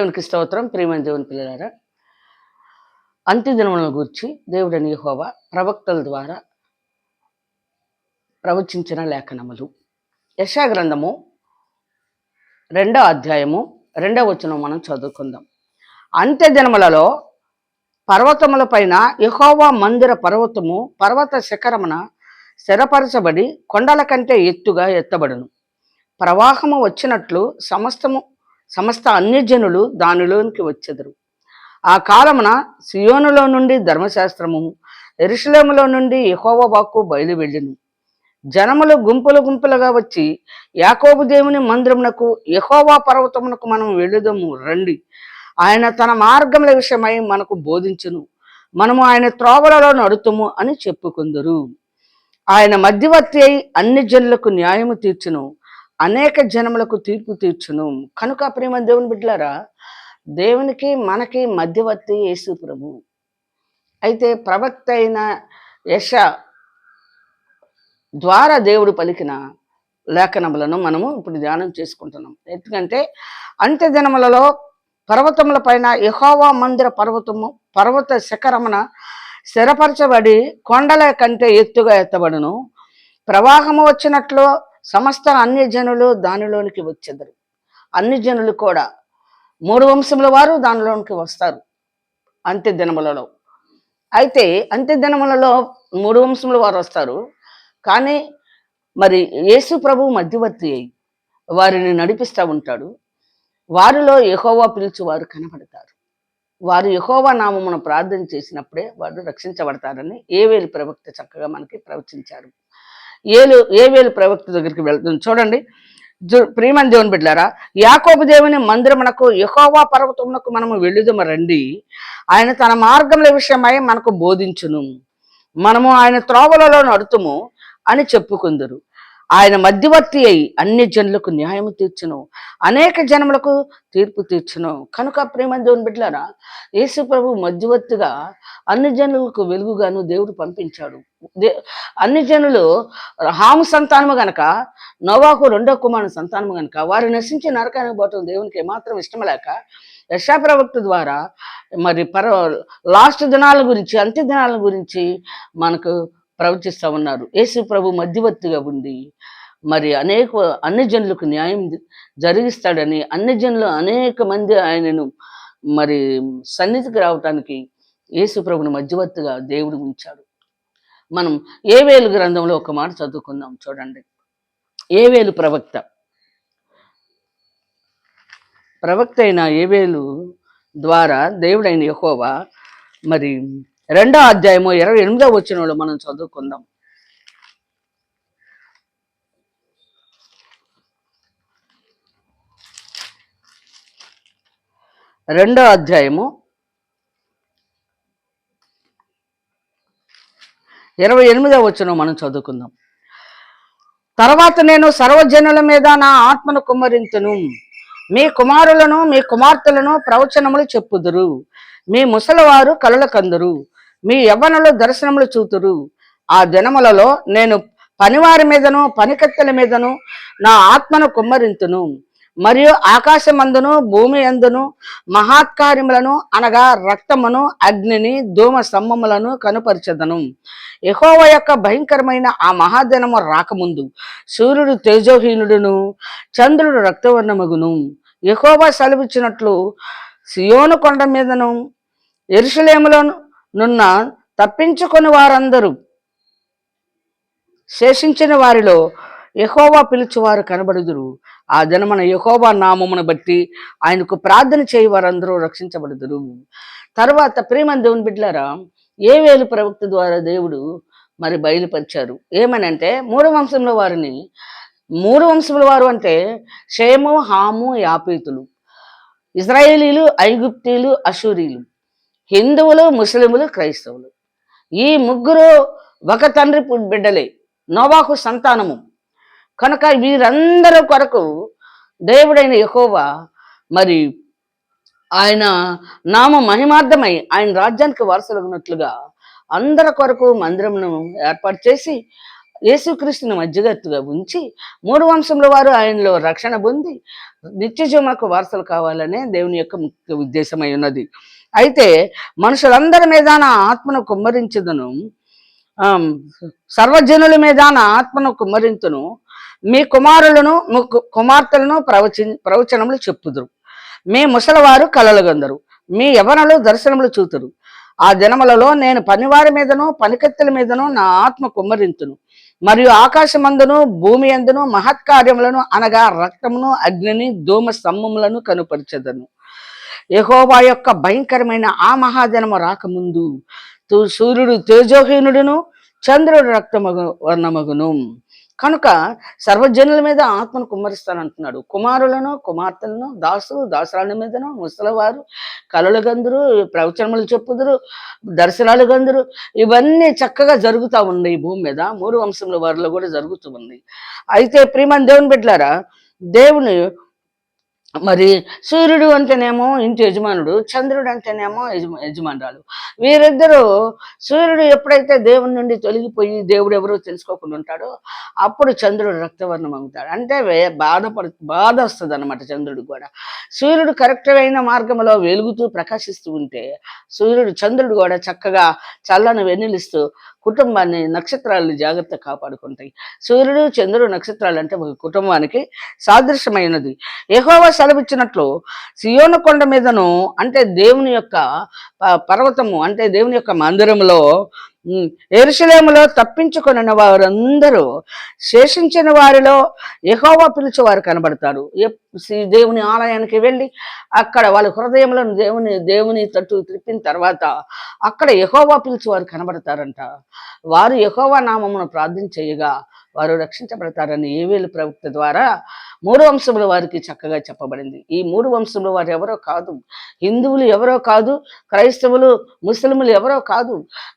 దేవునికి స్తోత్రం. ప్రియమైన దేవుని పిల్లలారా, అంత్యదినములను గూర్చి దేవుడని యెహోవా ప్రవక్తల ద్వారా ప్రవచించిన లేఖనములు. యెషయా గ్రంథము 2వ అధ్యాయము 2వ వచనం మనం చదువుకుందాం. అంత్యదినములలో పర్వతముల పైన యెహోవా మందిర పర్వతము పర్వత శిఖరమున స్థిరపరచబడి కొండల కంటే ఎత్తుగా ఎత్తబడును. ప్రవాహము వచ్చినట్లు సమస్త అన్యజనులు దానిలోనికి వచ్చెదరు. ఆ కాలమున సియోనులో నుండి ధర్మశాస్త్రము, యెరూషలేములో నుండి యెహోవా వాక్కు బయలు వెళ్ళెను. జనములు గుంపులు గుంపులుగా వచ్చి యాకోబు దేవుని మందిరమునకు యెహోవా పర్వతమునకు మనం వెళ్ళుదము రండి, ఆయన తన మార్గముల విషయమై మనకు బోధించును, మనము ఆయన త్రోవలలో నడుతుము అని చెప్పుకుందరు. ఆయన మధ్యవర్తి అయి అన్ని జనులకు న్యాయము తీర్చును, అనేక జనములకు తీర్పు తీర్చును. కనుక ప్రియమైన దేవుని బిడ్డలారా, దేవునికి మనకి మధ్యవర్తి యేసు ప్రభు. అయితే ప్రవక్త అయిన యెషయా ద్వారా దేవుడు పలికిన లేఖనములను మనము ఇప్పుడు ధ్యానం చేసుకుంటున్నాం. ఎందుకంటే అంత్యదినములలో పర్వతముల పైన యెహోవా మందిర పర్వత శిఖరమున స్థిరపరచబడి కొండల కంటే ఎత్తుగా ఎత్తబడును. ప్రవాహము వచ్చినట్లు సమస్త అన్యజనులు దానిలోనికి వచ్చెదరు. అన్ని జనులు కూడా 3 వంశముల వారు దానిలోనికి వస్తారు అంత్యదినములలో. అయితే అంత్యదినములలో 3 వంశముల వారు వస్తారు. కానీ మరి యేసు ప్రభు మధ్యవర్తి అయి వారిని నడిపిస్తూ ఉంటాడు. వారిలో యెహోవా పిలుచు వారు కనబడతారు. వారు యెహోవా నామమున ప్రార్థన చేసినప్పుడే వారు రక్షించబడతారని ఏవేలు ప్రవక్త చక్కగా మనకి ప్రవచించారు. ఏవేలు ప్రవక్త దగ్గరికి వెళ్తుంది చూడండి. ప్రియమైన దేవుని బిడ్డలారా, యాకోబు దేవుని మందిరమునకు యెహోవా పర్వతమునకు మనము వెళ్ళుదము రండి, ఆయన తన మార్గముల విషయమై మనకు బోధించును, మనము ఆయన త్రోవలలో నడుతుము అని చెప్పుకుందరు. ఆయన మధ్యవర్తి అయి అన్ని జనులకు న్యాయము తీర్చును, అనేక జనములకు తీర్పు తీర్చును. కనుక ప్రియమైన దేవుని బిడ్డలారా, యేసు ప్రభు మధ్యవర్తిగా అన్ని జనులకు వెలుగుగాను దేవుడు పంపించాడు. అన్ని జనులు హాము సంతానము గనక, నోవాహు 2వ కుమారుని సంతానము గనక వారు నశించి నరకానికి పోవటం దేవునికి ఏమాత్రం ఇష్టం లేక యెషయా ప్రవక్త ద్వారా మరి లాస్ట్ దినాల గురించి, అంత్య దినాల గురించి మనకు ప్రవచిస్తూ ఉన్నారు. యేసు ప్రభు మధ్యవర్తిగా ఉండి మరి అన్ని జనులకు న్యాయం జరిగిస్తాడని, అన్ని జనులు అనేక మంది ఆయనను మరి సన్నిధికి రావటానికి యేసు ప్రభుని మధ్యవర్తిగా దేవుడు ఉంచాడు. మనం ఏవేలు గ్రంథంలో ఒక మాట చదువుకుందాం చూడండి. ఏవేలు ప్రవక్త అయిన ఏవేలు ద్వారా దేవుడైన యెహోవా మరి 2వ అధ్యాయము 28వ వచనంలో మనం చదువుకుందాం. 2వ అధ్యాయము 28వ వచనం మనం చదువుకుందాం. తర్వాత నేను సర్వజనుల మీద నా ఆత్మను కుమ్మరింతును, మీ కుమారులను మీ కుమార్తెలను ప్రవచనములు చెప్పుదురు, మీ ముసలివారు కలల కందురు, మీ యవ్వనులు దర్శనములు చూతురు. ఆ దినములలో నేను పనివారి మీదను పనికత్తెల మీదను నా ఆత్మను కుమ్మరింతును, మరియు ఆకాశమందును భూమి అందును మహాత్కార్యములను అనగా రక్తమును, అగ్నిని, ధూమ స్తంభములను కనుపరచదను. యెహోవా యొక్క భయంకరమైన ఆ మహాదినము రాకముందు సూర్యుడు తేజోహీనుడును, చంద్రుడు రక్తవర్ణమగును. యెహోవా సెలవిచ్చినట్లు సియోను కొండ మీదను యెరూషలేములో నున్న తప్పించుకొని వారందరూ శేషించిన వారిలో యెహోవా పిలుచువారు కనబడుదురు. ఆ దినమున యెహోవా నామమును బట్టి ఆయనకు ప్రార్థన చేయి వారందరూ రక్షించబడుదురు. తర్వాత ప్రియమైన దేవుని బిడ్డలారా, ఏవేలు ప్రవక్త ద్వారా దేవుడు మరి బయలుపరిచారు. ఏమనంటే 3 వంశముల వారిని, 3 వంశముల వారు అంటే షేము, హాము, యాపేతులు, ఇజ్రాయేలీలు, ఐగుప్తీలు, అషూరీలు, హిందువులు, ముస్లిములు, క్రైస్తవులు. ఈ ముగ్గురు ఒక తండ్రి బిడ్డలే, నోవాహు సంతానము. కనుక వీరందరి కొరకు దేవుడైన యెహోవా మరి ఆయన నామ మహిమార్థమై ఆయన రాజ్యానికి వారసులగునట్లుగా అందరి కొరకు మందిరమును ఏర్పాటు చేసి యేసుక్రీస్తుని మధ్యగత్తుగా ఉంచి 3 వంశముల వారు ఆయనలో రక్షణ పొంది నిత్యజీవనకు వారసులు కావాలనే దేవుని యొక్క ముఖ్య ఉద్దేశమై ఉన్నది. అయితే మనుషులందరి మీద నా ఆత్మను కుమ్మరించదును, సర్వజనుల మీద నా ఆత్మను కుమ్మరింతును, మీ కుమారులను కుమార్తెలను ప్రవచనములు చెప్పుదురు, మీ ముసలివారు కలలుగందరు, మీ యవనలు దర్శనములు చూతురు. ఆ దినములలో నేను పనివారి మీదను పనికత్తెల మీదను నా ఆత్మ కుమ్మరింతును, మరియు ఆకాశమందును భూమి అందును మహత్కార్యములను అనగా రక్తమును అగ్నిని ధూమ స్తంభములను కనుపరిచెదను. యెహోవా యొక్క భయంకరమైన ఆ మహాదినము రాకముందు సూర్యుడు తేజోహీనుడును చంద్రుడు రక్తమగు వర్ణమగును. కనుక సర్వజనుల మీద ఆత్మను కుమ్మరిస్తానంటున్నాడు. కుమారులను కుమార్తెలను దాసులు దాసరాల మీదను ముసలివారు కలలు గందురు, ప్రవచనములు చెప్పుదురు, దర్శనాలు గందురు. ఇవన్నీ చక్కగా జరుగుతూ ఉన్నాయి ఈ భూమి మీద. 3 వంశముల వారిలో కూడా జరుగుతూ ఉంది. అయితే ప్రియమైన దేవుని బిడ్డలారా, దేవుని మరి సూర్యుడు అంటేనేమో ఇంటి యజమానుడు, చంద్రుడు అంటేనేమో యజమానురాలు. వీరిద్దరూ, సూర్యుడు ఎప్పుడైతే దేవుని నుండి తొలగిపోయి దేవుడు ఎవరో తెలుసుకోకుండా ఉంటాడో అప్పుడు చంద్రుడు రక్తవర్ణం అవుతాడు. అంటే బాధ వస్తుంది అనమాట చంద్రుడికి కూడా. సూర్యుడు కరెక్ట్ అయిన మార్గంలో వెలుగుతూ ప్రకాశిస్తూ ఉంటే చంద్రుడు కూడా చక్కగా చల్లని వెన్నెలిస్తూ కుటుంబాన్ని, నక్షత్రాలను జాగ్రత్తగా కాపాడుకుంటాయి. సూర్యుడు చంద్రుడు నక్షత్రాలు అంటే ఒక కుటుంబానికి సాదృశ్యమైనది. యెహోవా సెలవిచ్చినట్లు సియోను కొండ మీదను, అంటే దేవుని యొక్క పర్వతము, అంటే దేవుని యొక్క మందిరములో, యెరూషలేములో తప్పించుకొనిన వారందరూ శేషించిన వారిలో యెహోవా పిలిచే వారు కనబడతారు. దేవుని ఆలయానికి వెళ్ళి అక్కడ వాళ్ళ హృదయంలో దేవుని తట్టు తిప్పిన తర్వాత అక్కడ యెహోవా పిలిచే వారు కనబడతారంట. వారు యెహోవా నామమును ప్రార్థన చేయగా వారు రక్షించబడతారని యేవేలు ప్రవక్త ద్వారా 3 వంశముల వారికి చక్కగా చెప్పబడింది. ఈ 3 వంశముల వారు ఎవరో కాదు, హిందువులు ఎవరో కాదు, క్రైస్తవులు ముస్లింలు ఎవరో కాదు,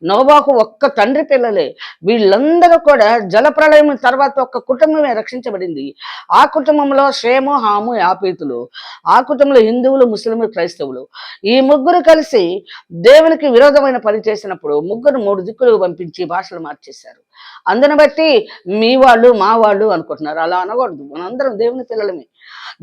నోవాహు ఒక్క తండ్రి పిల్లలే. వీళ్ళందరూ కూడా జలప్రళయం తర్వాత ఒక్క కుటుంబమే రక్షించబడింది. ఆ కుటుంబంలో షేము, హాము, యాపేతులు. ఆ కుటుంబంలో హిందువులు, ముస్లింలు, క్రైస్తవులు. ఈ ముగ్గురు కలిసి దేవునికి విరోధమైన పని చేసినప్పుడు ముగ్గురు 3 దిక్కులకు పంపించి భాషలు మార్చేశారు. అందుని బట్టి మీ వాళ్ళు మా వాళ్ళు అనుకుంటున్నారు. అలా అనకూడదు. మనందరం దేవుని పిల్లలమే.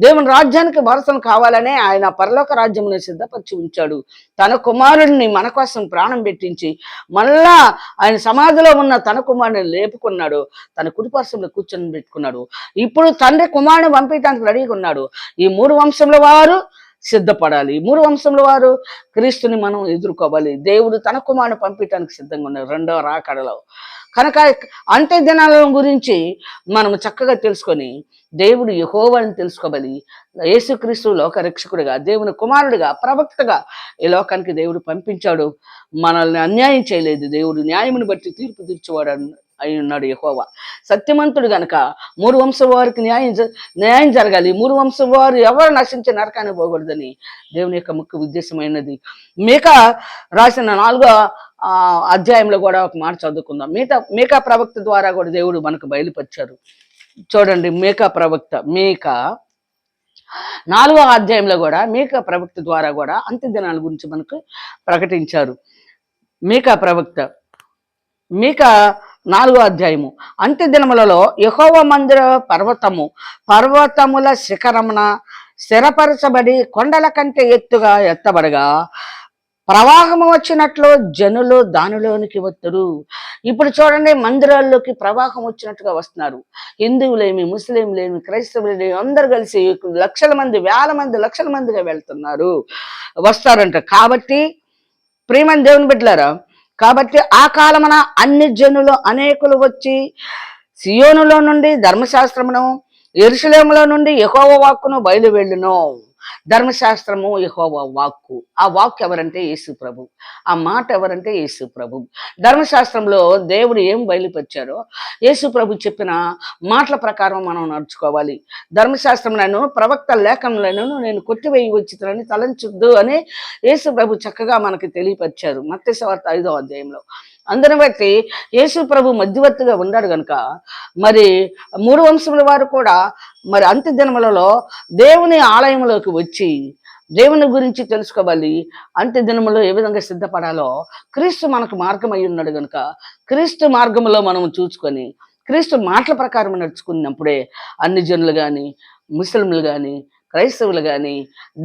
దేవుని రాజ్యానికి వారసం కావాలనే ఆయన పరలోక రాజ్యమును సిద్ధపరిచి ఉంచాడు. తన కుమారుడిని మన కోసం ప్రాణం పెట్టించి మళ్ళా ఆయన సమాధిలో ఉన్న తన కుమారుని లేపుకున్నాడు. తన కుడిపార్శ్వంలో కూర్చొని పెట్టుకున్నాడు. ఇప్పుడు తండ్రి కుమారుని పంపించడానికి రెడీగా ఉన్నాడు. ఈ 3 వంశముల వారు సిద్ధపడాలి. 3 వంశముల వారు క్రీస్తుని మనం ఎదుర్కోవాలి. దేవుడు తన కుమారుని పంపించడానికి సిద్ధంగా ఉన్నారు 2వ రాకడలో. కనుక అంత్య దినాల గురించి మనం చక్కగా తెలుసుకొని దేవుడు యెహోవాని తెలుసుకోవాలి. యేసుక్రీస్తు లోక రక్షకుడిగా, దేవుని కుమారుడిగా, ప్రవక్తగా ఈ లోకానికి దేవుడు పంపించాడు. మనల్ని అన్యాయం చేయలేదు. దేవుడు న్యాయమును బట్టి తీర్పు తీర్చేవాడు అయి ఉన్నాడు యెహోవా. సత్యమంతుడు గనక 3 వంశం వారికి న్యాయం జరగాలి. 3 వంశం వారు ఎవరు నశించి నరకాన్ని పోకూడదని దేవుని యొక్క ముఖ్య ఉద్దేశమైనది. మీకా రాసిన 4వ అధ్యాయంలో కూడా ఒక మాట చదువుకుందాం. మీకా ప్రవక్త ద్వారా కూడా దేవుడు మనకు బయలుపరిచారు. చూడండి, మీకా 4వ అధ్యాయంలో కూడా మీకా ప్రవక్త ద్వారా కూడా అంత్య దినాల గురించి మనకు ప్రకటించారు. మీకా 4వ అధ్యాయము. అంత్య దినములలో యెహోవా మందిర పర్వతముల శిఖరమున స్థిరపరచబడి కొండల కంటే ఎత్తుగా ఎత్తబడగా ప్రవాహము వచ్చినట్లు జనులు దానిలోనికి వస్తారు. ఇప్పుడు చూడండి, మందిరాల్లోకి ప్రవాహం వచ్చినట్టుగా వస్తున్నారు. హిందువులేమి, ముస్లింలేమి, క్రైస్తవులేమి అందరు కలిసి లక్షల మంది, వేల మంది, లక్షల మందిగా వెళ్తున్నారు, వస్తారంట. కాబట్టి ప్రియమైన దేవుని బిడ్డలారా, కాబట్టి ఆ కాలమున అన్ని జనులు అనేకులు వచ్చి సియోనులో నుండి ధర్మశాస్త్రమును, యెరూషలేములో నుండి యెహోవా వాక్కును బయలు వెళ్ళును. ధర్మశాస్త్రము యెహోవా వాక్కు. ఆ వాక్కు ఎవరంటే యేసు ప్రభు. ఆ మాట ఎవరంటే యేసు ప్రభు. ధర్మశాస్త్రంలో దేవుడు ఏం బయలుపరిచారో యేసు ప్రభు చెప్పిన మాటల ప్రకారం మనం నడుచుకోవాలి. ధర్మశాస్త్రంలో ప్రవక్త లేఖనలను నేను కొట్టివేయి వచ్చితులని తలంచొద్దు అని యేసు ప్రభు చక్కగా మనకి తెలియపరిచారు మత్తయి సువార్త 5వ అధ్యాయంలో. అందుని బట్టి యేసు ప్రభు మధ్యవర్తిగా ఉన్నాడు కనుక మరి 3 వంశముల వారు కూడా మరి అంత్య దినములలో దేవుని ఆలయంలోకి వచ్చి దేవుని గురించి తెలుసుకోవాలి. అంత్య దినములో ఏ విధంగా సిద్ధపడాలో క్రీస్తు మనకు మార్గం అయి ఉన్నాడు కనుక క్రీస్తు మార్గంలో మనం చూసుకొని క్రీస్తు మాటల ప్రకారం నడుచుకున్నప్పుడే అన్ని జనులు కానీ, ముస్లింలు కానీ, క్రైస్తవులు కానీ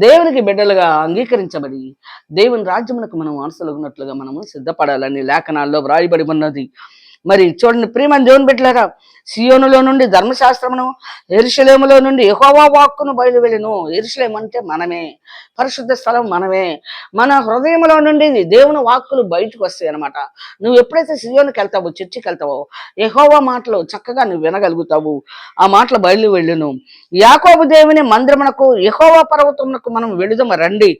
దేవునికి బిడ్డలుగా అంగీకరించబడి దేవుని రాజ్యములకు మనం వారసులగునట్లుగా మనము సిద్ధపడాలని లేఖనాల్లో వ్రాయబడి ఉన్నది. మరి చూడండి ప్రియమైన దేవుని బిడ్డలారా, సియోనులో నుండి ధర్మశాస్త్రమును, యెరూషలేములో నుండి యెహోవా వాక్కును బయలువెళ్ళెను. యెరూషలేం అంటే మనమే, పరిశుద్ధ స్థలం మనమే. మన హృదయంలో నుండి దేవుని వాక్కులు బయటకు వస్తాయి అనమాట. నువ్వు ఎప్పుడైతే సియోనుకి వెళ్తావో, చర్చికి వెళ్తావో, యెహోవా మాటలు చక్కగా నువ్వు వినగలుగుతావు. ఆ మాటలు బయలు వెళ్ళును. యాకోబు దేవుని మందిరమునకు, యెహోవా పర్వతమునకు మనం వెళుదము రండి.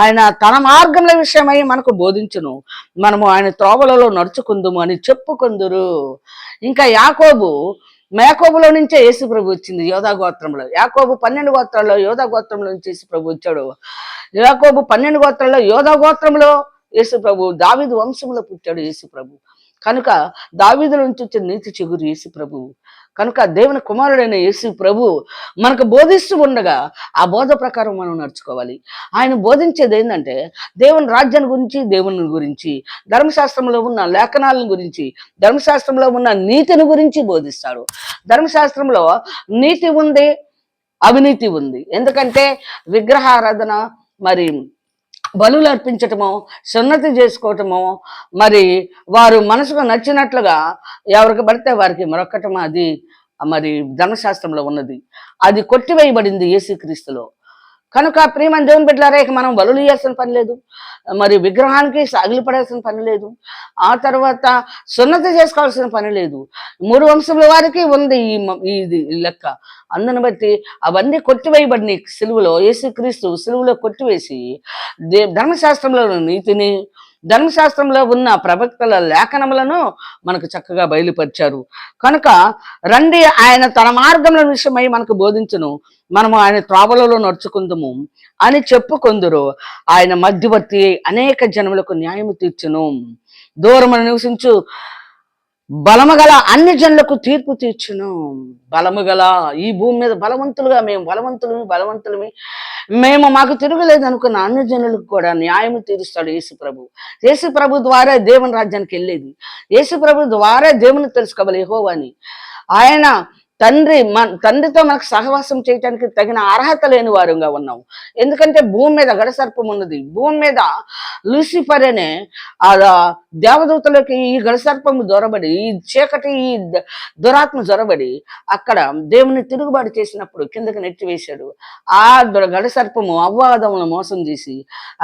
ఆయన తన మార్గముల విషయమై మనకు బోధించును. మనము ఆయన త్రోవలలో నడుచుకుందుము అని చెప్పుకుందురు. ఇంకా యాకోబులో నుంచే యేసు ప్రభు వచ్చింది. యోధా గోత్రంలో యాకోబు 12 గోత్రాల్లో యోధా గోత్రంలో నుంచి యేసు ప్రభు వచ్చాడు. యాకోబు 12 గోత్రాల్లో యోధా గోత్రంలో యేసు ప్రభు, దావీదు వంశంలో పుట్టాడు యేసు ప్రభు. కనుక దావీదు నుంచి వచ్చిన నీతి చిగురు యేసు ప్రభు. కనుక దేవుని కుమారుడైన యేసు ప్రభు మనకు బోధిస్తూ ఉండగా ఆ బోధ ప్రకారం మనం నడుచుకోవాలి. ఆయన బోధించేది ఏంటంటే దేవుని రాజ్యాన్ని గురించి, దేవుని గురించి, ధర్మశాస్త్రంలో ఉన్న లేఖనాలను గురించి, ధర్మశాస్త్రంలో ఉన్న నీతిని గురించి బోధిస్తాడు. ధర్మశాస్త్రంలో నీతి ఉంది, అవినీతి ఉంది. ఎందుకంటే విగ్రహారాధన, మరి బలులు అర్పించటమో, సున్నతి చేసుకోవటమో, మరి వారు మనసుకు నచ్చినట్లుగా ఎవరికి పడితే వారికి మొరక్కటమో, అది మరి ధర్మశాస్త్రంలో ఉన్నది. అది కొట్టివేయబడింది యేసుక్రీస్తులో. కనుక ప్రియమైన దేవుని బిడ్డలారా, ఇక మనం బలులు ఇవ్వాల్సిన పని లేదు, మరి విగ్రహానికి సాగిలి పడాల్సిన పని లేదు, ఆ తర్వాత సున్నతి చేసుకోవాల్సిన పని లేదు. 3 వంశముల వారికి ఉంది ఇది లెక్క. అందుని బట్టి అవన్నీ కొట్టివేయబడినాయి సిలువలో. యేసుక్రీస్తు సిలువలో కొట్టివేసి ధర్మశాస్త్రంలో నీతిని, ధర్మశాస్త్రంలో ఉన్న ప్రవక్తల లేఖనములను మనకు చక్కగా బయలుపరిచారు. కనుక రండి, ఆయన తన మార్గముల విషయమై మనకు బోధించును, మనము ఆయన త్రోవలలో నడుచుకుందుము అని చెప్పుకొందురు. ఆయన మధ్యవర్తి అనేక జనములకు న్యాయము తీర్చును. దూరమున నివసించు బలము గల అన్ని జనులకు తీర్పు తీర్చును. బలము గల ఈ భూమి మీద బలవంతులుగా మేము బలవంతులమి మేము మాకు తిరగలేదు అనుకున్న అన్ని జనులకు కూడా న్యాయము తీరుస్తాడు యేసు ప్రభు. యేసు ప్రభు ద్వారా దేవుని రాజ్యానికి వెళ్ళేది, యేసు ప్రభు ద్వారా దేవుని తెలుసుకోవాలి యెహోవాని. ఆయన తండ్రితో మనకు సహవాసం చేయడానికి తగిన అర్హత లేని వారుగా ఉన్నాం. ఎందుకంటే భూమి మీద గడసర్పం ఉన్నది. భూమి మీద లూసిఫర్ అనే ఆ దేవదూతలకి ఈ గడసర్పము దొరబడి, ఈ చీకటి, ఈ దురాత్మ జొరబడి అక్కడ దేవుని తిరుగుబాటు చేసినప్పుడు కిందకి నెట్టివేశాడు. ఆ గడసర్పము అవ్వాదములను మోసం చేసి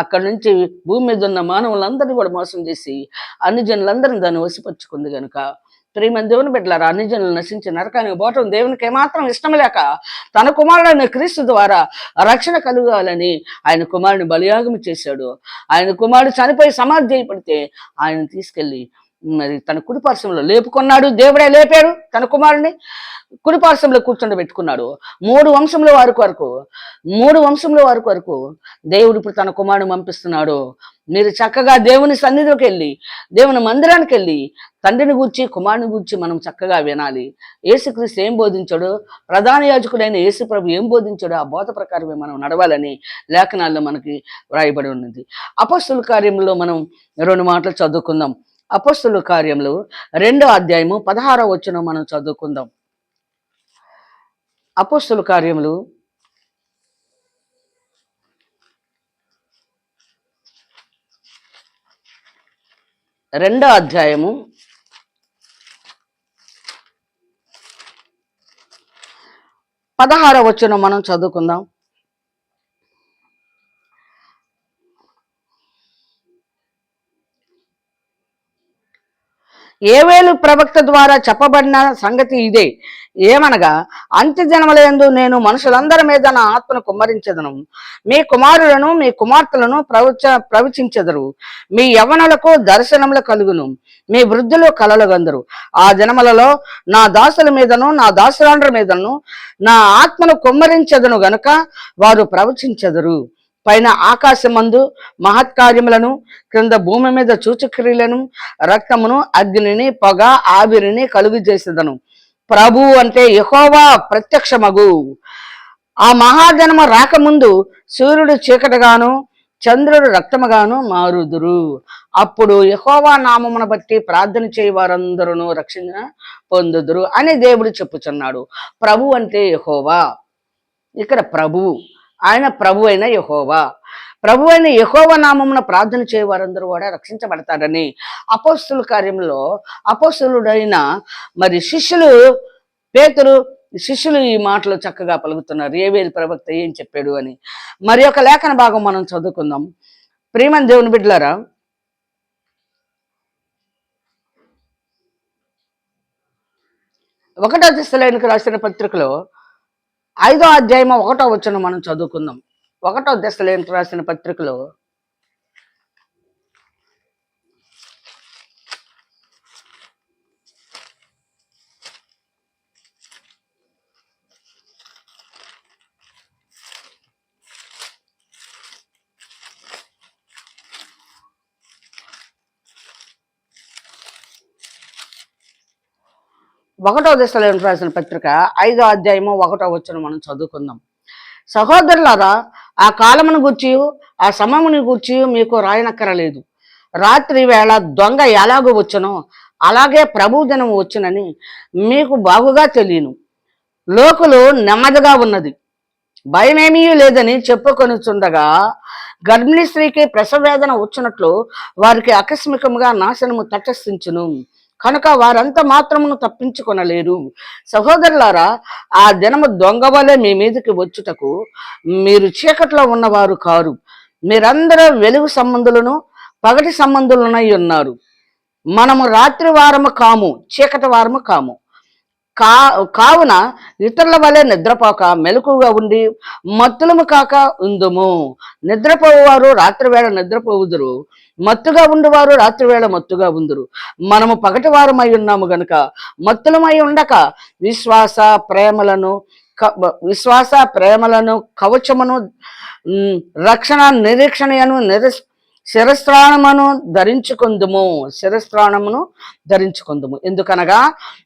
అక్కడ నుంచి భూమి మీద ఉన్న మానవులందరినీ కూడా మోసం చేసి అన్ని జనులందరినీ దాన్ని వసిపరుచుకుంది. కనుక ప్రియమైన దేవుని బిడ్డలారా, అన్ని జనులు నశించి నరకానికి పోవటం దేవునికి ఏమాత్రం ఇష్టం లేక తన కుమారుడైన క్రీస్తు ద్వారా రక్షణ కలగాలని ఆయన కుమారుని బలియాగం చేశాడు. ఆయన కుమారుడు చనిపోయి సమాధి చేయబడితే ఆయన తీసుకెళ్ళి మరి తన కుడిపార్శ్వంలో లేపుకున్నాడు. దేవుడే లేపాడు తన కుమారుని, కుడిపార్శ్వంలో కూర్చోబెట్టుకున్నాడు. 3 వంశముల వారి వరకు దేవుడు ఇప్పుడు తన కుమారుని పంపిస్తున్నాడు. మీరు చక్కగా దేవుని సన్నిధిలోకి వెళ్ళి, దేవుని మందిరానికి వెళ్ళి తండ్రిని గూర్చి, కుమారుని గూర్చి మనం చక్కగా వినాలి. యేసుక్రీస్తు ఏం బోధించాడో, ప్రధాన యాజకుడైన యేసు ప్రభు ఏం బోధించాడో ఆ బోధ ప్రకారమే మనం నడవాలని లేఖనాల్లో మనకి వ్రాయబడి ఉన్నది. అపొస్తలుల కార్యంలో మనం 2 మాటలు చదువుకుందాం. అపొస్తలుల కార్యములు 2వ అధ్యాయము 16వ వచనం మనం చదువుకుందాం. అపొస్తలుల కార్యములు 2వ అధ్యాయము 16వ వచనం మనం చదువుకుందాం. ఏవేలు ప్రవక్త ద్వారా చెప్పబడిన సంగతి ఇదే, ఏమనగా అంత్యజనములందు నేను మనుషులందరి మీద నా ఆత్మను కుమ్మరించెదను. మీ కుమారులను మీ కుమార్తెలను ప్రవచించెదరు. మీ యవ్వనులకు దర్శనములు కలుగును, మీ వృద్ధులు కలలు గందరు. ఆ జనములలో నా దాసుల మీదను నా దాసులందరి మీదను నా ఆత్మను కుమ్మరించెదను గనుక వారు ప్రవచించెదరు. పైన ఆకాశమందు మహత్కార్యములను, క్రింద భూమి మీద సూచక్రియలను, రక్తమును, అగ్నిని, పొగ, ఆవిరిని కలుగు చేసేదను. ప్రభు అంటే యెహోవా ప్రత్యక్షమగు. ఆ మహాజనము రాకముందు సూర్యుడు చీకటిగాను చంద్రుడు రక్తముగాను మారుదురు. అప్పుడు యెహోవా నామమును బట్టి ప్రార్థన చేయి వారందరూ రక్షణ పొందుదురు అని దేవుడు చెప్పుచున్నాడు. ప్రభు అంటే యెహోవా. ఇక్కడ ప్రభువు, ఆయన ప్రభు అయిన యెహోవా. ప్రభు అయిన యెహోవా నామమున ప్రార్థన చేయ వారందరూ కూడా రక్షించబడతారని అపోస్తుల కార్యంలో అపోస్తులుడైన మరి శిష్యులు ఈ మాటలు చక్కగా పలుకుతున్నారు. యోవేలు ప్రవక్త ఏం చెప్పాడు అని. మరి ఒక లేఖన భాగం మనం చదువుకుందాం. ప్రియమైన దేవుని బిడ్డలారా, 1 దెస్సలోనికీయులకు రాసిన పత్రికలో 5వ అధ్యాయము 1వ వచనం మనం చదువుకుందాం. 1 దెస్సలోనికీయులకు రాసిన పత్రికలో 1 దెస్సలోనికీయులకు రాసిన పత్రిక 5వ అధ్యాయము 1వ వచనం మనం చదువుకుందాం. సహోదరులారా, ఆ కాలమును గూర్చి ఆ సమయమును గూర్చి మీకు రాయనక్కరలేదు. రాత్రి వేళ దొంగ ఎలాగో వచ్చునో అలాగే ప్రభు దినం వచ్చునని మీకు బాగుగా తెలియను. లోకులు నెమ్మదిగా ఉన్నది, భయమేమీ లేదని చెప్పుకొనుచుండగా గర్భిణీ స్త్రీకి ప్రసవేదన వచ్చినట్లు వారికి ఆకస్మికంగా నాశనము తటస్థించును. కనుక వారంతా మాత్రమును తప్పించుకొనలేరు. సహోదరులారా, ఆ దినము దొంగ వలె మీ మీదకి వచ్చుటకు మీరు చీకట్లో ఉన్నవారు కారు. మీరందరూ వెలుగు సంబంధులను పగటి సంబంధులనై ఉన్నారు. మనము రాత్రి వారము కాము, చీకటి వారము కాము. కావున ఇతరుల వలె నిద్రపోక మెలకుగా ఉండి మత్తులము కాక ఉందుము. నిద్రపోవారు రాత్రి వేళ నిద్రపోవుదురు, మత్తుగా ఉండువారు రాత్రి వేళ మత్తుగా ఉందురు. మనము పగటి వారమై ఉన్నాము గనుక మత్తులమై ఉండక విశ్వాస ప్రేమలను కవచమును రక్షణ నిరీక్షణను శిరస్త్రాణమును ధరించుకుందుము. ఎందుకనగా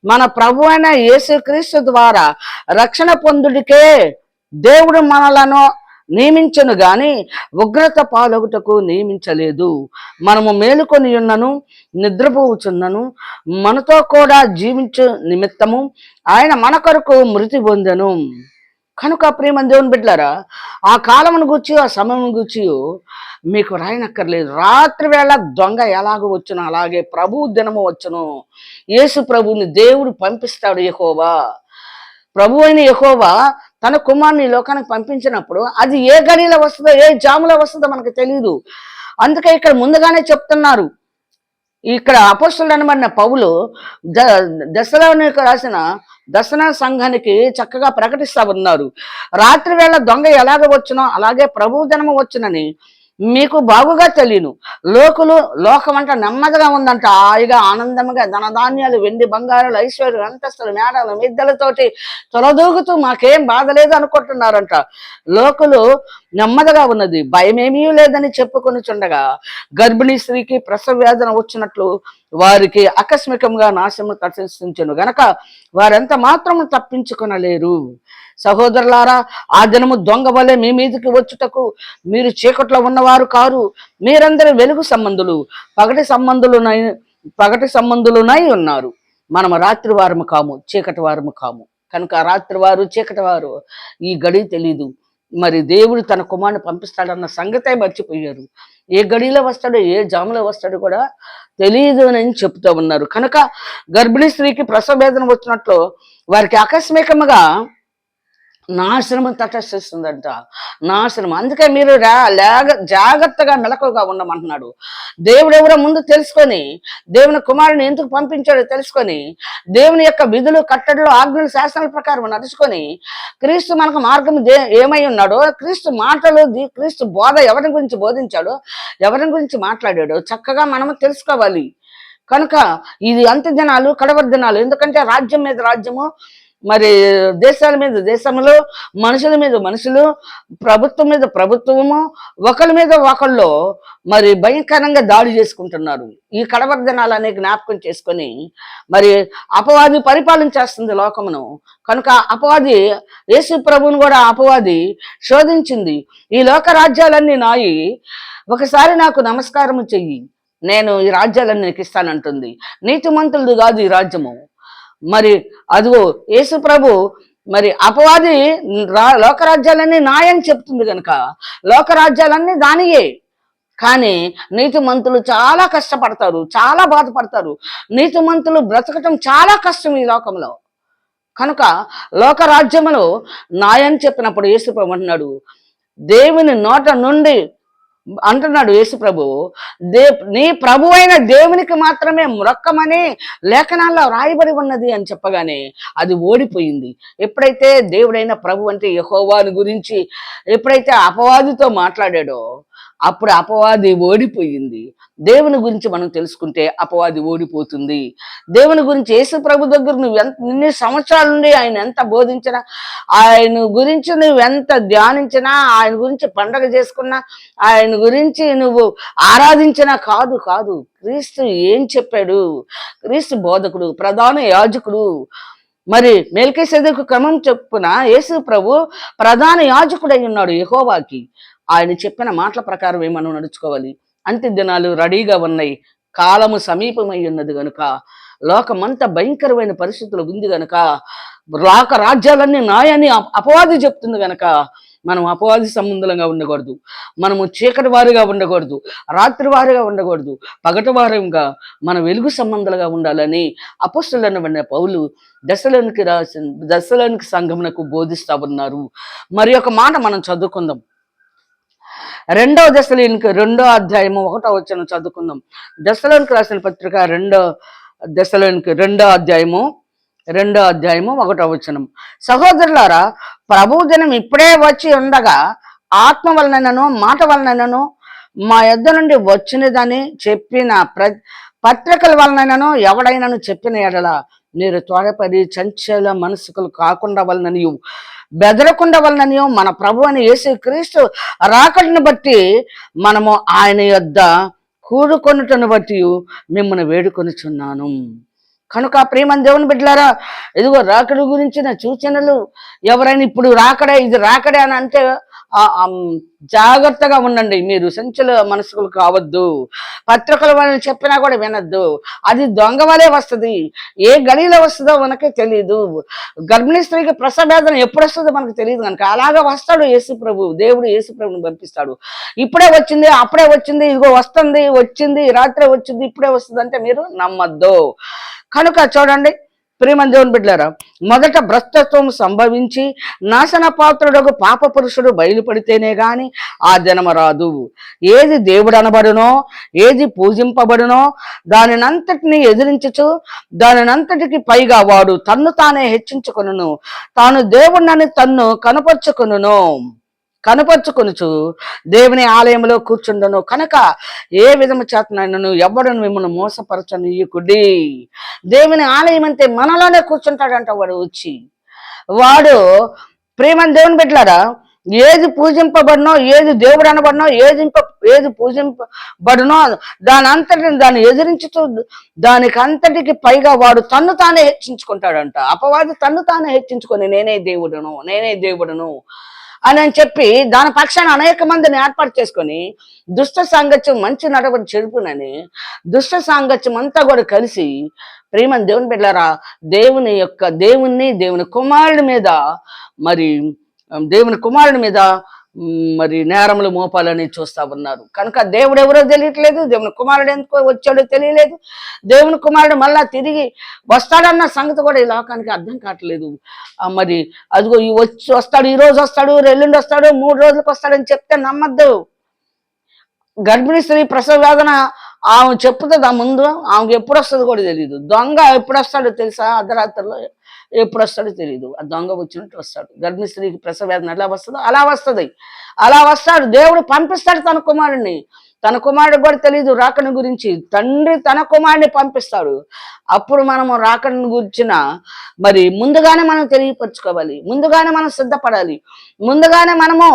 మన ప్రభు అయిన యేసుక్రీస్తు ద్వారా రక్షణ పొందుడికే దేవుడు మనలను నియమించను గాని ఉగ్రత పాలొగుటకు నియమించలేదు. మనము మేలుకొని ఉన్నను నిద్రపోవుచున్నను మనతో కూడా జీవించు నిమిత్తము ఆయన మన కొరకు మృతి పొందెను. కనుక ప్రియమైన దేవుని బిడ్డలారా, ఆ కాలమును గూర్చి ఆ సమయం గూర్చి మీకు రాయనక్కర్లేదు. రాత్రి వేళ దొంగ ఎలాగో వచ్చును అలాగే ప్రభు దినము వచ్చును. యేసు ప్రభుని దేవుడు పంపిస్తాడు. యెహోవా, ప్రభు అయిన యెహోవా తన కుమారుని లోకానికి పంపించినప్పుడు అది ఏ గడిలో వస్తుందో ఏ జాములో వస్తుందో మనకు తెలియదు. అందుకే ఇక్కడ ముందుగానే చెప్తున్నారు. ఇక్కడ అపోస్తలుడు అనబడిన పౌలు దెస్సలోనికీయులకు రాసిన దర్శన సంఘానికి చక్కగా ప్రకటిస్తా ఉన్నారు. రాత్రి వేళ దొంగ ఎలాగ వచ్చునో అలాగే ప్రభు దినము వచ్చునని మీకు బాగుగా తెలియను. లోకం అంట నెమ్మదిగా ఉందంట, హాయిగా ఆనందంగా ధనధాన్యాలు వెండి బంగారాలు ఐశ్వర్యం అంతస్తులు మేడలు మిద్దలతోటి తొలదూగుతూ మాకేం బాధ లేదు అనుకుంటున్నారంట. లోకులు నెమ్మదిగా ఉన్నది, భయమేమీ లేదని చెప్పుకొనిచుండగా గర్భిణీ స్త్రీకి ప్రసవ వేదన వచ్చినట్లు వారికి ఆకస్మికంగా నాశము తటస్థించును గనక వారెంత మాత్రము తప్పించుకొనలేరు. సహోదరులారా, ఆ దినము దొంగ వలె మీ మీదకి వచ్చుటకు మీరు చీకట్లో ఉన్నవారు కారు. మీరందరూ వెలుగు సంబంధులు పగటి సంబంధులునై ఉన్నారు. మనము రాత్రి వారము కాము, చీకటి వారము కాము. కనుక రాత్రి వారు చీకటి వారు ఈ గడి తెలీదు. మరి దేవుడు తన కుమారుని పంపిస్తాడన్న సంగతే మర్చిపోయారు. ఏ గడిలో వస్తాడో ఏ జాములో వస్తాడో కూడా తెలియదు అని చెప్తూ ఉన్నారు. కనుక గర్భిణీ స్త్రీకి ప్రసవ వేదన వచ్చినట్లు వారికి ఆకస్మికంగా నాశనము తటస్థిస్తుందంట. నాశనం. అందుకే మీరు జాగ్రత్తగా మెలకుగా ఉండమంటున్నాడు. దేవుడు ఎవరో ముందు తెలుసుకొని దేవుని కుమారుని ఎందుకు పంపించాడో తెలుసుకొని దేవుని యొక్క విధులు కట్టడలు ఆజ్ఞలు శాసనాల ప్రకారం నడుచుకొని క్రీస్తు మనకు మార్గం ఏమై ఉన్నాడో, క్రీస్తు మాటలు క్రీస్తు బోధ ఎవరి గురించి బోధించాడో, ఎవరి గురించి మాట్లాడాడో చక్కగా మనము తెలుసుకోవాలి. కనుక ఇది అంత్య దినాలు, కడవరి దినాలు. ఎందుకంటే రాజ్యం మీద రాజ్యము, మరి దేశాల మీద దేశములు, మనుషుల మీద మనుషులు, ప్రభుత్వం మీద ప్రభుత్వము, ఒకరి మీద ఒకళ్ళు మరి భయంకరంగా దాడి చేసుకుంటున్నారు. ఈ కడవర దినాలనే జ్ఞాపకం చేసుకొని మరి అపవాది పరిపాలన చేస్తుంది లోకమును. కనుక అపవాది యేసు ప్రభువును కూడా అపవాది శోధించింది. ఈ లోక రాజ్యాలన్నీ నాయి, ఒకసారి నాకు నమస్కారం చెయ్యి, నేను ఈ రాజ్యాలన్నీ నీకు ఇస్తానంటుంది. నీతిమంతులది కాదు ఈ రాజ్యము. మరి అదిగో యేసు ప్రభు మరి అపవాది లోకరాజ్యాలన్నీ నాయని చెప్తుంది కనుక లోకరాజ్యాలన్నీ దానియే. కానీ నీతిమంతులు చాలా కష్టపడతారు, చాలా బాధపడతారు. నీతిమంతులు బ్రతకటం చాలా కష్టం ఈ లోకంలో. కనుక లోకరాజ్యములో నాయని చెప్పినప్పుడు యేసు ప్రభు అంటున్నాడు, దేవుని నోట నుండి అంటున్నాడు యేసు ప్రభు, నీ ప్రభు అయిన దేవునికి మాత్రమే మ్రొక్కమని లేఖనాల్లో రాయబడి ఉన్నది అని చెప్పగానే అది ఓడిపోయింది. ఎప్పుడైతే దేవుడైన ప్రభు అంటే యెహోవాని గురించి ఎప్పుడైతే అపవాదితో మాట్లాడాడో అప్పుడు అపవాది ఓడిపోయింది. దేవుని గురించి మనం తెలుసుకుంటే అపవాది ఓడిపోతుంది. దేవుని గురించి యేసు ప్రభు దగ్గర నువ్వు ఎన్ని సంవత్సరాల నుండి ఆయన ఎంత బోధించినా, ఆయన గురించి నువ్వు ఎంత ధ్యానించినా, ఆయన గురించి పండగ చేసుకున్నా, ఆయన గురించి నువ్వు ఆరాధించినా కాదు కాదు క్రీస్తు ఏం చెప్పాడు, క్రీస్తు బోధకుడు, ప్రధాన యాజకుడు. మరి మెల్కీసెదెకు క్రమం చెప్పున యేసు ప్రభు ప్రధాన యాజకుడై ఉన్నాడు యెహోవాకి. ఆయన చెప్పిన మాటల ప్రకారమే మనం నడుచుకోవాలి. అంత్య దినాలు రెడీగా ఉన్నాయి, కాలము సమీపమై ఉన్నది గనుక, లోకమంతా భయంకరమైన పరిస్థితులు ఉంది గనుక, లోక రాజ్యాలన్నీ నాయని అపవాది చెప్తుంది గనక మనం అపవాది సంబంధంగా ఉండకూడదు. మనము చీకటి వారిగా ఉండకూడదు, రాత్రి వారిగా ఉండకూడదు, పగటి వారంగా మన వెలుగు సంబంధాలుగా ఉండాలని అపోస్తలుడైన పౌలు దశలోనికి సంఘమునకు బోధిస్తా ఉన్నారు. మరి ఒక మాట మనం చదువుకుందాం. 2వ దశలోనికి 2వ అధ్యాయము 1వ వచనం చదువుకుందాం. దశలోనికి రాసిన పత్రిక 2వ దశలోనికి 2వ అధ్యాయము 1వ వచనం. సహోదరులారా, ప్రభు దినం ఇప్పుడే వచ్చి ఉండగా ఆత్మ వలనను మాట వలనను మా యొద్ద నుండి వచ్చినదని చెప్పిన పత్రికల వలనను ఎవడైనాను చెప్పిన ఎడల మీరు త్వరపడి చంచల మనసుకులు కాకుండా వలననియు బెదరకుండా వలననియు మన ప్రభు అని యేసు క్రీస్తు రాకడను బట్టి మనము ఆయన యొద్ద కూడుకొనుటను బట్టి మిమ్మల్ని వేడుకొనుచున్నాను. కనుక ప్రేమ దేవుని బిడ్డలారా, ఇదిగో రాకడ గురించిన సూచనలు ఎవరైనా ఇప్పుడు రాకడే ఇది రాకడే అని అంటే జాగ్రత్తగా ఉండండి. మీరు సంచల మనసుకులు కావద్దు. పత్రికల వాళ్ళని చెప్పినా కూడా వినద్దు. అది దొంగ వలే వస్తుంది. ఏ గడిలో వస్తుందో మనకే తెలియదు. గర్భిణీ స్త్రీకి ప్రసవేదన ఎప్పుడు వస్తుందో మనకు తెలియదు కనుక అలాగా వస్తాడు యేసు ప్రభు. దేవుడు యేసు ప్రభుని పంపిస్తాడు. ఇప్పుడే వచ్చింది, అప్పుడే వచ్చింది, ఇదిగో వస్తుంది, వచ్చింది, రాత్రే వచ్చింది, ఇప్పుడే వస్తుంది అంటే మీరు నమ్మద్దు. కనుక చూడండి ప్రియమైన దేవుని బిడ్డలారా, మొదట భ్రష్టత్వం సంభవించి నాశన పాత్రుడకు పాప పురుషుడు బయలుపడితేనే గాని ఆ జన్మ రాదు. ఏది దేవుడు అనబడునో, ఏది పూజింపబడునో దానినంతటిని ఎదిరించుచు దానినంతటికి పైగా వాడు తన్ను తానే హెచ్చించుకొనును, తాను దేవుడినని తన్ను కనపరుచుకొనుచు దేవుని ఆలయంలో కూర్చుండను. కనుక ఏ విధము చేతనైనను ఎవడను మిమ్మల్ని మోసపరచనీయకుడి. దేవుని ఆలయం అంటే మనలోనే కూర్చుంటాడంట వాడు వచ్చి. వాడు ప్రేమ దేవుని బిడ్డలారా, ఏది పూజింపబడినో, ఏది దేవుడు అనబడినో, ఏది పూజింపబడినో దాన్ని ఎదిరించుతూ దానికి అంతటికి పైగా వాడు తన్ను తానే హెచ్చించుకుంటాడంట. అపవాది తన్ను తానే హెచ్చించుకొని నేనే దేవుడును అని చెప్పి దాని పక్షాన అనేక మందిని ఏర్పాటు చేసుకొని దుష్ట సాంగత్యం మంచి నడవడి చెడుపునని దుష్ట సాంగత్యం అంతా కూడా కలిసి ప్రేమ దేవుని బిడ్డలారా, దేవుని కుమారుడి మీద మరి నేరములు మోపాలని చూస్తా ఉన్నారు. కనుక దేవుడు ఎవరో తెలియట్లేదు, దేవుని కుమారుడు ఎందుకో వచ్చాడో తెలియలేదు, దేవుని కుమారుడు మళ్ళా తిరిగి వస్తాడన్న సంగతి కూడా ఈ లోకానికి అర్థం కావట్లేదు. మరి అదిగో వస్తాడు, ఈ రోజు వస్తాడు, ఎల్లుండి వస్తాడు, 3 రోజులకు వస్తాడని చెప్తే నమ్మద్దు. గర్భిణీ స్త్రీ ప్రసవ వేదన ఆమె చెప్పుతుంది, ఆ ముందు ఆమెకు ఎప్పుడు వస్తుందో కూడా తెలియదు. దొంగ ఎప్పుడు వస్తాడో తెలుసా? అర్ధరాత్రిలో ఎప్పుడు వస్తాడో తెలియదు. ఆ దొంగ వచ్చినట్టు వస్తాడు. గర్భిణీ స్త్రీకి ప్రసవ వేదన ఎలా వస్తుందో అలా వస్తుంది. అలా వస్తాడు. దేవుడు పంపిస్తాడు తన కుమారుడిని. తన కుమారుడికి కూడా తెలియదు రాకను గురించి. తండ్రి తన కుమారుడిని పంపిస్తాడు. అప్పుడు మనము రాకను గురించిన మరి ముందుగానే మనం తెలియపరచుకోవాలి, ముందుగానే మనం సిద్ధపడాలి, ముందుగానే మనము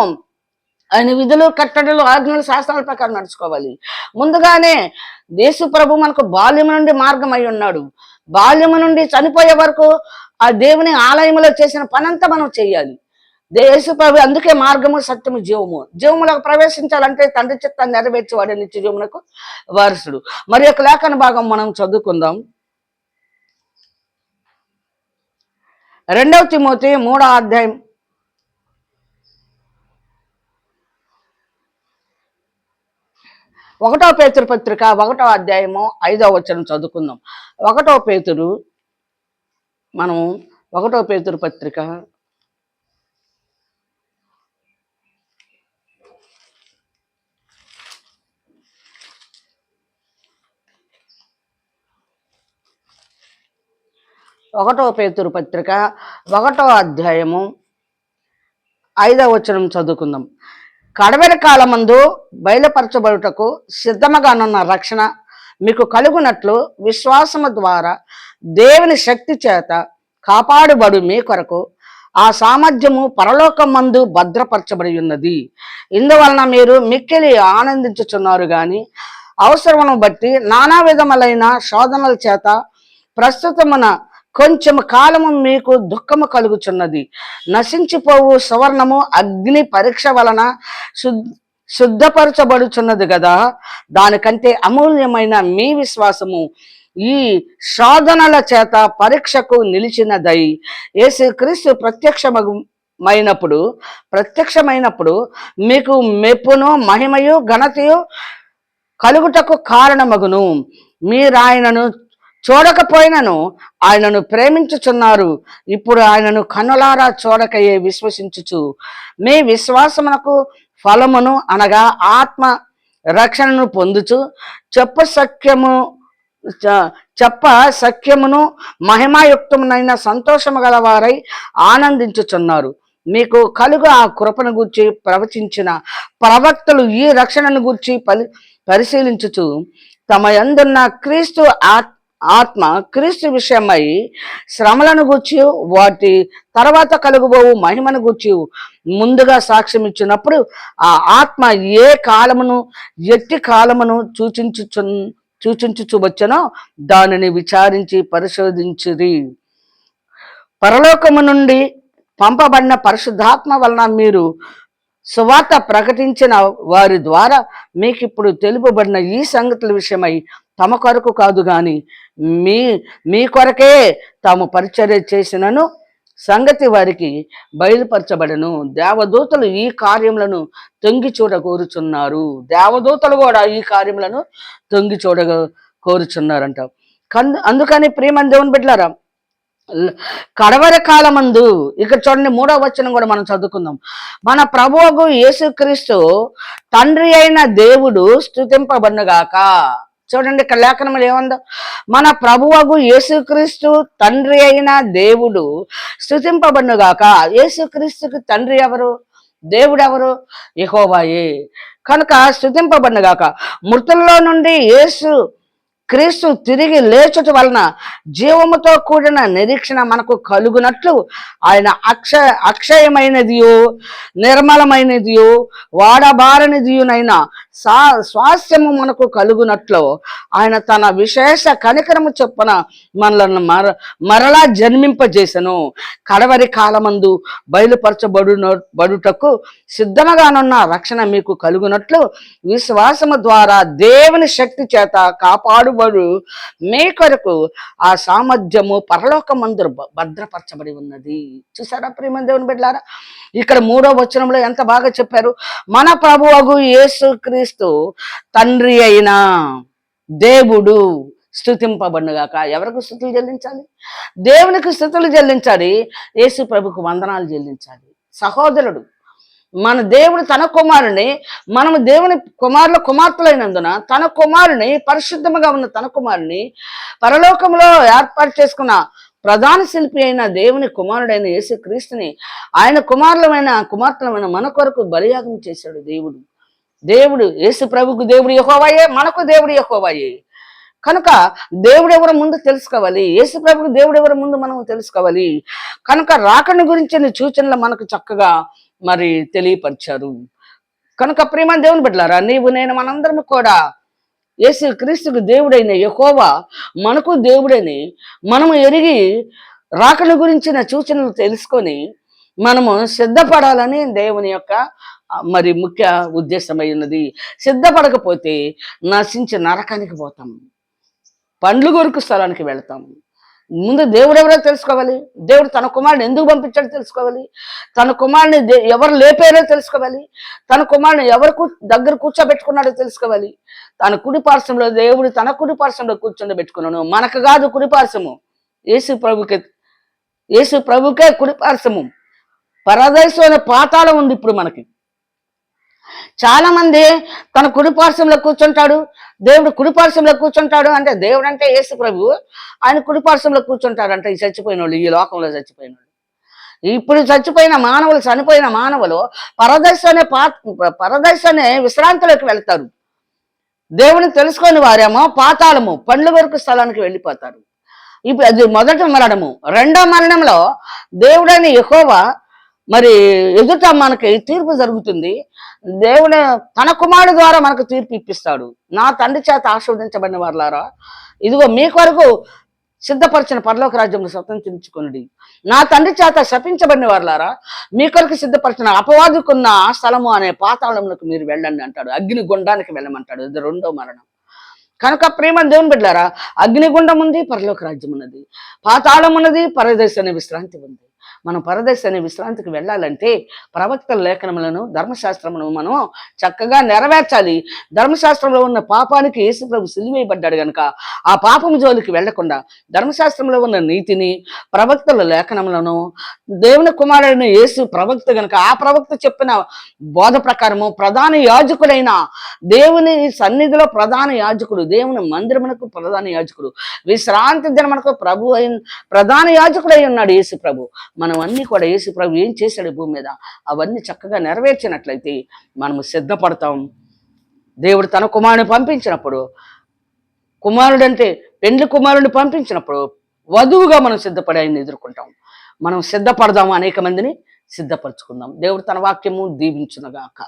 ఆయన విధులు కట్టడలు ఆజ్ఞలు శాస్త్రాల ప్రకారం నడుచుకోవాలి. ముందుగానే యేసు ప్రభు మనకు బాల్యము నుండి మార్గం అయి ఉన్నాడు. బాల్యము నుండి చనిపోయే వరకు ఆ దేవుని ఆలయంలో చేసిన పనంతా మనం చేయాలి. యేసు ప్రభు అందుకే మార్గము సత్యము జీవము. జీవములకు ప్రవేశించాలంటే తండ్రి చిత్తాన్ని నెరవేర్చి వాడే నిత్య జీవమునకు వారసుడు. మరి యొక్క లేఖన భాగం మనం చదువుకుందాం. 2 తిమోతి 3వ అధ్యాయం 1 పేతురు పత్రిక 1వ అధ్యాయము 5వ వచనం చదువుకుందాం. 1 పేతురు మనం 1 పేతురు పత్రిక 1 పేతురు పత్రిక 1వ అధ్యాయము 5వ వచనం చదువుకుందాం. కడవరి కాలమందు బయలుపరచబడుటకు సిద్ధముగానున్న రక్షణ మీకు కలుగునట్లు విశ్వాసము ద్వారా దేవుని శక్తి చేత కాపాడుబడు మీ కొరకు ఆ సామర్థ్యము పరలోకమందు భద్రపరచబడి ఉన్నది. ఇందువలన మీరు మిక్కిలి ఆనందించుచున్నారు గాని అవసరమును బట్టి నానా విధములైన శోధనల చేత ప్రస్తుతమున కొంచెం కాలము మీకు దుఃఖము కలుగుచున్నది. నశించిపోవు సువర్ణము అగ్ని పరీక్ష వలన శుద్ధపరచబడుచున్నది కదా, దానికంటే అమూల్యమైన మీ విశ్వాసము ఈ శోధనల చేత పరీక్షకు నిలిచినదై యేసుక్రీస్తు ప్రత్యక్షమైనప్పుడు మీకు మెప్పును మహిమయు ఘనతయు కలుగుటకు కారణమగును. మీరు ఆయనను చూడకపోయినను ఆయనను ప్రేమించుచున్నారు. ఇప్పుడు ఆయనను కనులారా చూడకయే విశ్వసించుచు మీ విశ్వాసమునకు ఫలమును అనగా ఆత్మ రక్షణను పొందుచు చెప్ప సఖ్యమును మహిమాయుక్తమునైన సంతోషము గలవారై ఆనందించుచున్నారు. మీకు కలుగు ఆ కృపను గూర్చి ప్రవచించిన ప్రవక్తలు ఈ రక్షణను గూర్చి పరిశీలించుచు తమ యందున్న క్రీస్తు విషయమై శ్రమలను గూర్చి వాటి తర్వాత కలుగుబోవు మహిమను గూర్చి ముందుగా సాక్ష్యం ఇచ్చినప్పుడు ఆ ఆత్మ ఏ కాలమును ఎట్టి కాలమును సూచించుచువచ్చునో దానిని విచారించి పరిశోధించుడి. పరలోకము నుండి పంపబడిన పరిశుద్ధాత్మ వలన మీరు సువార్త ప్రకటించిన వారి ద్వారా మీకు ఇప్పుడు తెలుపబడిన ఈ సంగతుల విషయమై తమ కొరకు కాదు గాని మీ కొరకే తాము పరిచర్య చేసినను సంగతి వారికి బయలుపరచబడను. దేవదూతలు ఈ కార్యములను తొంగి చూడ కోరుచున్నారు. దేవదూతలు కూడా ఈ కార్యములను తొంగి చూడ కోరుచున్నారంట. అందుకని ప్రియమైన దేవుని బిడ్డలారా, కడవరి కాలమందు, ఇక్కడ చూడండి 3వ వచనం కూడా మనం చదువుకుందాం. మన ప్రభువు యేసుక్రీస్తు తండ్రి అయిన దేవుడు స్తుతింపబడునుగాక. చూడండి ఇక్కడ లేఖనములు ఏముందో, మన ప్రభువు యేసుక్రీస్తు తండ్రి అయిన దేవుడు స్తుతింపబడునుగాక. యేసుక్రీస్తుకి తండ్రి ఎవరు? దేవుడు ఎవరు? యెహోవాయే. కనుక స్తుతింపబడునుగాక. మృతుల్లో నుండి యేసు క్రీస్తు తిరిగి లేచుట వలన జీవముతో కూడిన నిరీక్షణ మనకు కలుగునట్లు ఆయన అక్షయమైనదియో నిర్మలమైనదియో వాడబారనిదియునైన స్వాస్థ్యము మనకు కలుగునట్లు ఆయన తన విశేష కనికరము చొప్పున మనలను మరలా జన్మింపజేసెను. కడవరి కాలమందు బయలుపరచబడుటకు సిద్ధముగానున్న రక్షణ మీకు కలుగునట్లు విశ్వాసము ద్వారా దేవుని శక్తి చేత కాపాడు మీ కొరకు ఆ సామర్థ్యము పరలోకమందు భద్రపరచబడి ఉన్నది. చూసారా ప్రియమైన దేవుని బిడ్డలారా, ఇక్కడ 3వ వచనంలో ఎంత బాగా చెప్పారు. మన ప్రభువగు యేసుక్రీస్తు తండ్రి అయిన దేవుడు స్తుతింపబడునుగాక. ఎవరికి స్తుతులు చెల్లించాలి? దేవునికి స్తుతులు చెల్లించాలి. యేసు ప్రభుకు వందనాలు చెల్లించాలి. సహోదరుడు, మన దేవుడు తన కుమారుని, మనము దేవుని కుమార్తెలైనందున తన కుమారుని, పరిశుద్ధముగా ఉన్న తన కుమారుని పరలోకంలో ఏర్పాటు చేసుకున్న ప్రధాన శిల్పి అయిన దేవుని కుమారుడైన యేసుక్రీస్తుని ఆయన కుమార్తెలమైన మన కొరకు బలియాగం చేశాడు దేవుడు. దేవుడు యేసు ప్రభుకు దేవుడు యెహోవాయే, మనకు దేవుడు యెహోవాయే. కనుక దేవుడు ఎవరి ముందు తెలుసుకోవాలి, యేసు ప్రభుకు దేవుడు ఎవరి ముందు మనం తెలుసుకోవాలి. కనుక రాకను గురించిన సూచనలు మనకు చక్కగా మరి తెలియపరిచారు. కనుక ప్రియమైన దేవుని బిడ్డలారా, నీవు నేను మనందరం కూడా యేసు క్రీస్తుకు దేవుడైన యెహోవా మనకు దేవుడని మనము ఎరిగి రాకను గురించిన సూచనలు తెలుసుకొని మనము సిద్ధపడాలని దేవుని యొక్క మరి ముఖ్య ఉద్దేశమై ఉన్నది. సిద్ధపడకపోతే నశించి నరకానికి పోతాం, పండ్లు కొరకు స్థలానికి వెళతాం. ముందు దేవుడు ఎవరో తెలుసుకోవాలి, దేవుడు తన కుమారుని ఎందుకు పంపించాడో తెలుసుకోవాలి, తన కుమారుని ఎవరు లేపారో తెలుసుకోవాలి, తన కుమారుని ఎవరు దగ్గర కూర్చోబెట్టుకున్నాడో తెలుసుకోవాలి. తన కుడి పార్శ్వంలో దేవుడు తన కుడి పార్శ్వంలో కూర్చోబెట్టుకున్నాను. మనకు కాదు కుడి పార్శ్వము, యేసు ప్రభుకే కుడి పార్శ్వము. పరదేశం అనే పాతాళం ఉంది ఇప్పుడు మనకి. చాలా మంది తన కుడిపార్శ్వంలో కూర్చుంటాడు, దేవుడు కుడిపార్శ్వంలో కూర్చుంటాడు అంటే, దేవుడు అంటే యేసు ప్రభు, ఆయన కుడిపార్శ్వంలో కూర్చుంటాడు అంటే ఈ చచ్చిపోయిన వాళ్ళు, ఈ లోకంలో చచ్చిపోయిన వాళ్ళు. ఇప్పుడు చనిపోయిన మానవులు పరదేశ్ అనే విశ్రాంతిలోకి వెళ్తారు. దేవుని తెలుసుకొని వారేమో పాతాళము, పండ్ల వరకు స్థలానికి వెళ్ళిపోతారు. ఇప్పుడు అది మొదటి మరణము. రెండో మరణంలో దేవుడైన యెహోవా మరి ఎదుట మనకి తీర్పు జరుగుతుంది. దేవుడు తన కుమారుడు ద్వారా మనకు తీర్పు ఇప్పిస్తాడు. నా తండ్రి చేత ఆశీర్వదించబడిన వారులారా, ఇదిగో మీ కొరకు సిద్ధపరిచిన పరలోక రాజ్యంలో స్వతంత్రించుకుని, నా తండ్రి చేత శపించబడిన వారులారా, మీ కొరకు సిద్ధపరిచిన అపవాదుకున్న స్థలము అనే పాతాళంలోకి మీరు వెళ్ళండి అంటాడు. అగ్ని గుండానికి వెళ్ళమంటాడు. ఇది రెండో మరణం. కనుక ప్రేమ దేవుని బిడ్డలారా, అగ్నిగుండం ఉంది, పరలోక రాజ్యం ఉన్నది, పాతాళం ఉన్నది, పరదేశ అనే విశ్రాంతి ఉంది. మనం పరదేశ అనే విశ్రాంతికి వెళ్ళాలంటే ప్రవక్తల లేఖనములను, ధర్మశాస్త్రమును మనం చక్కగా నెరవేర్చాలి. ధర్మశాస్త్రంలో ఉన్న పాపానికి యేసు ప్రభు సిలువేయబడ్డాడు కనుక ఆ పాపము జోలికి వెళ్లకుండా ధర్మశాస్త్రంలో ఉన్న నీతిని, ప్రవక్తల లేఖనములను, దేవుని కుమారుడైన యేసు ప్రవక్త గనుక ఆ ప్రవక్త చెప్పిన బోధ ప్రకారము ప్రధాన యాజకుడైన దేవుని సన్నిధిలో ప్రధాన యాజకుడు, దేవుని మందిరమునకు ప్రధాన యాజకుడు, విశ్రాంతి దినమునకు ప్రభు అయిన ప్రధాన యాజకుడై ఉన్నాడు యేసు ప్రభు. మనం అన్నీ కూడా యేసు ప్రభు ఏం చేశాడు భూమి మీద అవన్నీ చక్కగా నెరవేర్చినట్లయితే మనము సిద్ధపడతాం. దేవుడు తన కుమారుని పంపించినప్పుడు, కుమారుడంటే పెండ్లి కుమారుడిని పంపించినప్పుడు వధువుగా మనం సిద్ధపడి ఆయన్ని ఎదుర్కొంటాం. మనం సిద్ధపడదాము, అనేక మందిని సిద్ధపరచుకుందాం. దేవుడు తన వాక్యము దీవించునుగాక.